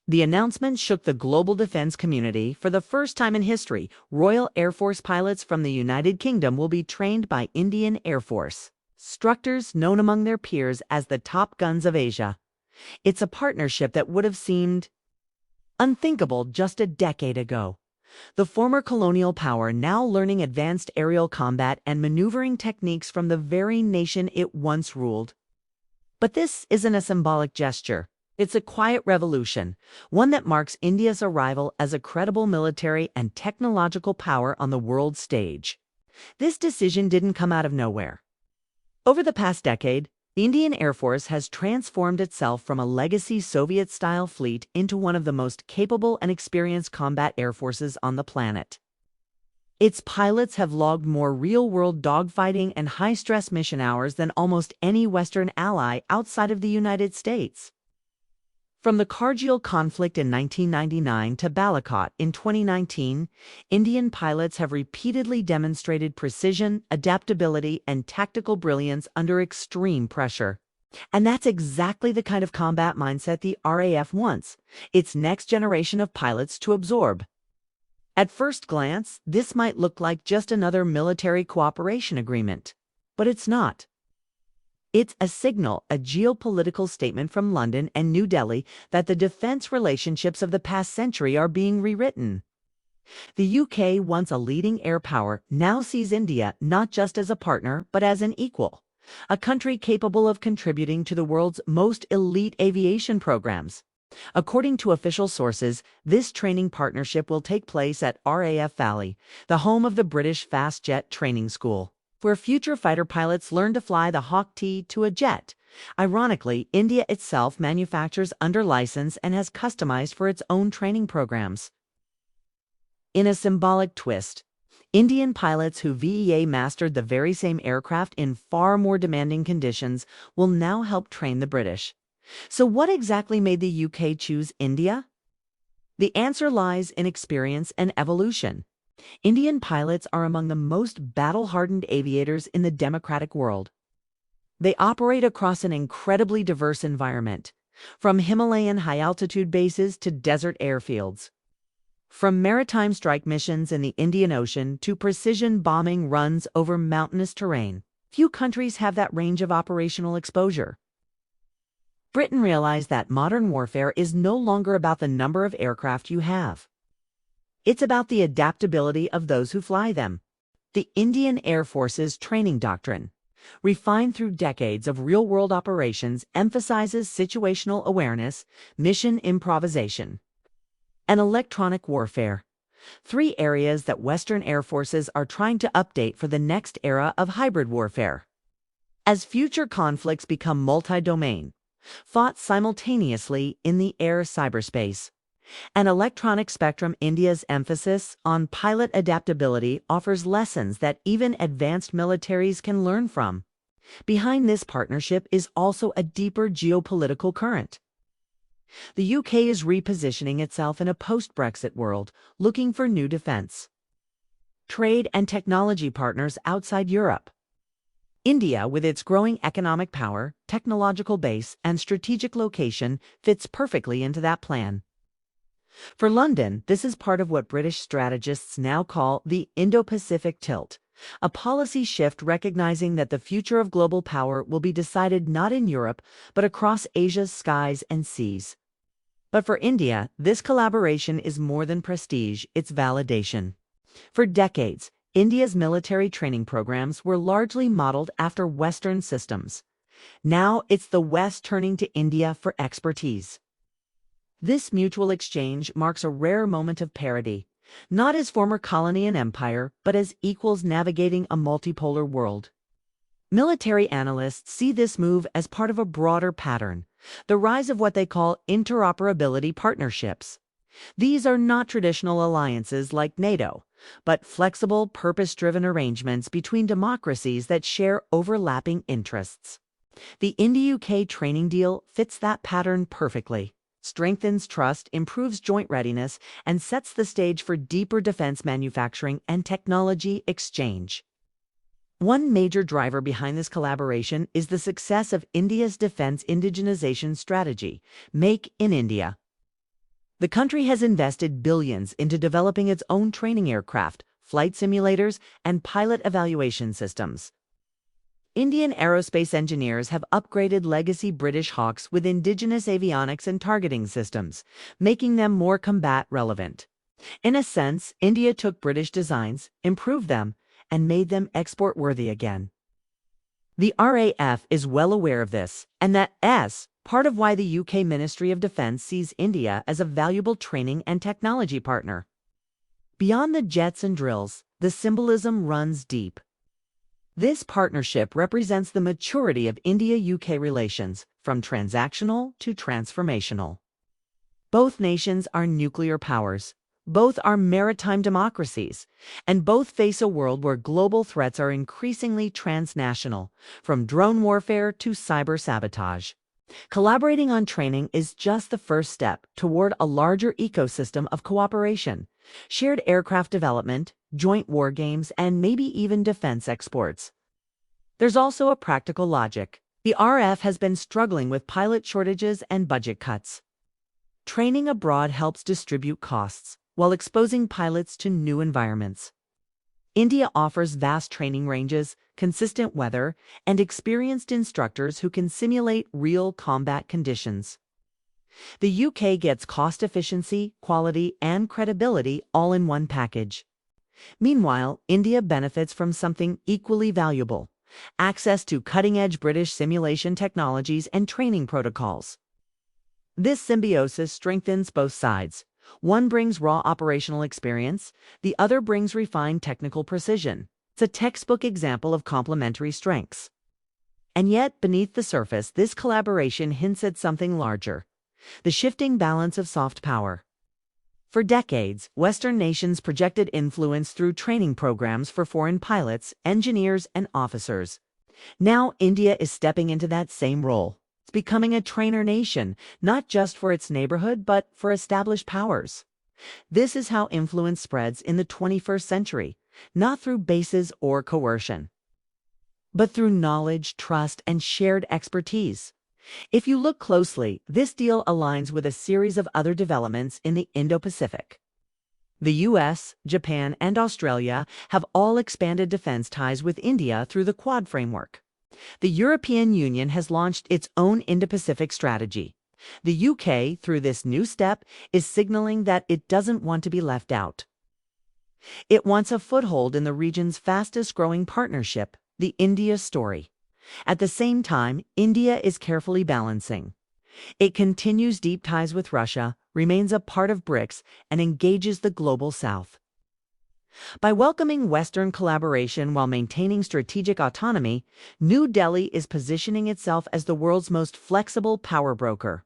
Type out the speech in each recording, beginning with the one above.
The announcement shook the global defense community. For the first time in history, Royal Air Force pilots from the United Kingdom will be trained by Indian Air Force instructors known among their peers as the top guns of Asia. It's a partnership that would have seemed unthinkable just a decade ago. The former colonial power now learning advanced aerial combat and maneuvering techniques from the very nation it once ruled. But this isn't a symbolic gesture. It's a quiet revolution, one that marks India's arrival as a credible military and technological power on the world stage. This decision didn't come out of nowhere. Over the past decade, the Indian Air Force has transformed itself from a legacy Soviet-style fleet into one of the most capable and experienced combat air forces on the planet. Its pilots have logged more real-world dogfighting and high-stress mission hours than almost any Western ally outside of the United States. From the Kargil conflict in 1999 to Balakot in 2019, Indian pilots have repeatedly demonstrated precision, adaptability, and tactical brilliance under extreme pressure. And that's exactly the kind of combat mindset the RAF wants its next generation of pilots to absorb. At first glance, this might look like just another military cooperation agreement, but it's not. It's a signal, a geopolitical statement from London and New Delhi that the defense relationships of the past century are being rewritten. The UK, once a leading air power, now sees India not just as a partner, but as an equal, a country capable of contributing to the world's most elite aviation programs. According to official sources, this training partnership will take place at RAF Valley, the home of the British Fast Jet Training School, where future fighter pilots learn to fly the Hawk T to a jet. Ironically, India itself manufactures under license and has customized for its own training programs. In a symbolic twist, Indian pilots who VEA mastered the very same aircraft in far more demanding conditions will now help train the British. So what exactly made the UK choose India? The answer lies in experience and evolution. Indian pilots are among the most battle-hardened aviators in the democratic world. They operate across an incredibly diverse environment, from Himalayan high-altitude bases to desert airfields. From maritime strike missions in the Indian Ocean to precision bombing runs over mountainous terrain, few countries have that range of operational exposure. Britain realized that modern warfare is no longer about the number of aircraft you have. It's about the adaptability of those who fly them. The Indian Air Force's training doctrine, refined through decades of real-world operations, emphasizes situational awareness, mission improvisation, and electronic warfare, three areas that Western air forces are trying to update for the next era of hybrid warfare. As future conflicts become multi-domain, fought simultaneously in the air cyberspace, and electronic spectrum, India's emphasis on pilot adaptability offers lessons that even advanced militaries can learn from. Behind this partnership is also a deeper geopolitical current. The UK is repositioning itself in a post-Brexit world, looking for new defense, trade, and technology partners outside Europe. India, with its growing economic power, technological base, and strategic location, fits perfectly into that plan. For London, this is part of what British strategists now call the Indo-Pacific tilt, a policy shift recognizing that the future of global power will be decided not in Europe, but across Asia's skies and seas. But for India, this collaboration is more than prestige, it's validation. For decades, India's military training programs were largely modeled after Western systems. Now it's the West turning to India for expertise. This mutual exchange marks a rare moment of parity, not as former colony and empire, but as equals navigating a multipolar world. Military analysts see this move as part of a broader pattern, the rise of what they call interoperability partnerships. These are not traditional alliances like NATO, but flexible, purpose-driven arrangements between democracies that share overlapping interests. The Indo-UK training deal fits that pattern perfectly, strengthens trust, improves joint readiness, and sets the stage for deeper defense manufacturing and technology exchange. One major driver behind this collaboration is the success of India's defense indigenization strategy, Make in India. The country has invested billions into developing its own training aircraft, flight simulators, and pilot evaluation systems. Indian aerospace engineers have upgraded legacy British Hawks with indigenous avionics and targeting systems, making them more combat relevant. In a sense, India took British designs, improved them, and made them export-worthy again. The RAF is well aware of this, and that's part of why the UK Ministry of Defence sees India as a valuable training and technology partner. Beyond the jets and drills, the symbolism runs deep. This partnership represents the maturity of India-UK relations, from transactional to transformational. Both nations are nuclear powers. Both are maritime democracies, and both face a world where global threats are increasingly transnational, from drone warfare to cyber sabotage. Collaborating on training is just the first step toward a larger ecosystem of cooperation, shared aircraft development, joint war games, and maybe even defense exports. There's also a practical logic. The RAF has been struggling with pilot shortages and budget cuts. Training abroad helps distribute costs, while exposing pilots to new environments. India offers vast training ranges, consistent weather, and experienced instructors who can simulate real combat conditions. The UK gets cost efficiency, quality, and credibility all in one package. Meanwhile, India benefits from something equally valuable: access to cutting-edge British simulation technologies and training protocols. This symbiosis strengthens both sides. One brings raw operational experience, the other brings refined technical precision. It's a textbook example of complementary strengths. And yet, beneath the surface, this collaboration hints at something larger: the shifting balance of soft power. For decades, Western nations projected influence through training programs for foreign pilots, engineers, and officers. Now, India is stepping into that same role. Becoming a trainer nation, not just for its neighborhood, but for established powers. This is how influence spreads in the 21st century, not through bases or coercion, but through knowledge, trust, and shared expertise. If you look closely, this deal aligns with a series of other developments in the Indo-Pacific. The US, Japan, and Australia have all expanded defense ties with India through the Quad framework. The European Union has launched its own Indo-Pacific strategy. The UK, through this new step, is signaling that it doesn't want to be left out. It wants a foothold in the region's fastest-growing partnership, the India story. At the same time, India is carefully balancing. It continues deep ties with Russia, remains a part of BRICS, and engages the global South. By welcoming Western collaboration while maintaining strategic autonomy, New Delhi is positioning itself as the world's most flexible power broker.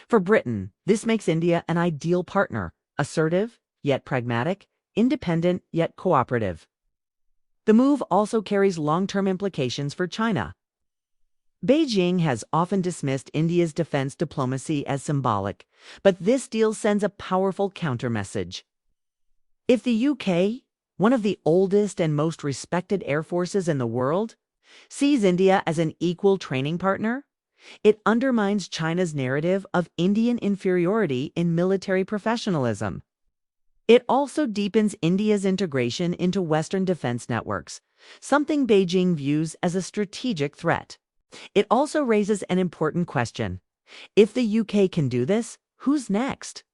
For Britain, this makes India an ideal partner: assertive, yet pragmatic, independent, yet cooperative. The move also carries long-term implications for China. Beijing has often dismissed India's defense diplomacy as symbolic, but this deal sends a powerful counter-message. If the UK, one of the oldest and most respected air forces in the world, sees India as an equal training partner, it undermines China's narrative of Indian inferiority in military professionalism. It also deepens India's integration into Western defense networks, something Beijing views as a strategic threat. It also raises an important question: if the UK can do this, who's next?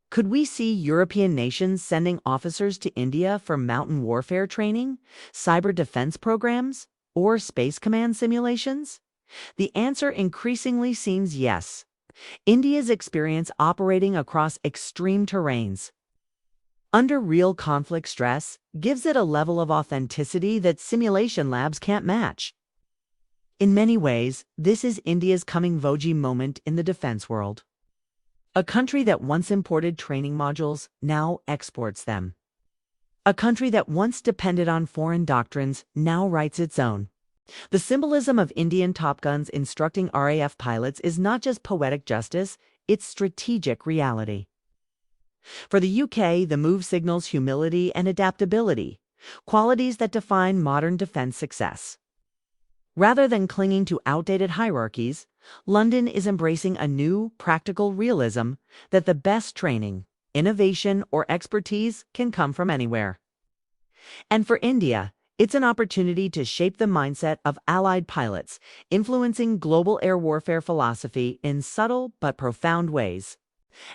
Could we see European nations sending officers to India for mountain warfare training, cyber defense programs, or space command simulations? The answer increasingly seems yes. India's experience operating across extreme terrains, under real conflict stress, gives it a level of authenticity that simulation labs can't match. In many ways, this is India's coming-of-age moment in the defense world. A country that once imported training modules now exports them. A country that once depended on foreign doctrines now writes its own. The symbolism of Indian Top Guns instructing RAF pilots is not just poetic justice, it's strategic reality. For the UK, the move signals humility and adaptability, qualities that define modern defense success. Rather than clinging to outdated hierarchies, London is embracing a new, practical realism that the best training, innovation, or expertise can come from anywhere. And for India, it's an opportunity to shape the mindset of allied pilots, influencing global air warfare philosophy in subtle but profound ways.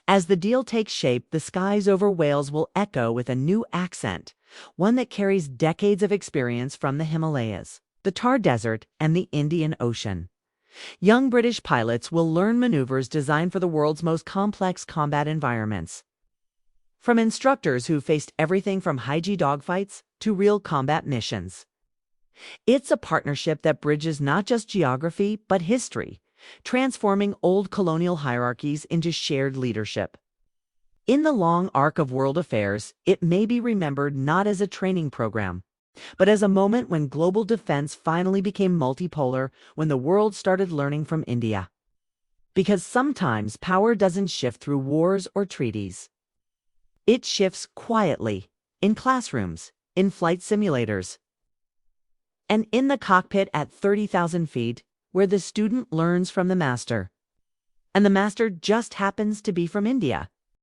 As the deal takes shape, the skies over Wales will echo with a new accent, one that carries decades of experience from the Himalayas, the Thar Desert, and the Indian Ocean. Young British pilots will learn maneuvers designed for the world's most complex combat environments. From instructors who faced everything from high-G dogfights to real combat missions. It's a partnership that bridges not just geography, but history, transforming old colonial hierarchies into shared leadership. In the long arc of world affairs, it may be remembered not as a training program, but as a moment when global defense finally became multipolar, when the world started learning from India. Because sometimes power doesn't shift through wars or treaties. It shifts quietly, in classrooms, in flight simulators, and in the cockpit at 30,000 feet, where the student learns from the master. And the master just happens to be from India.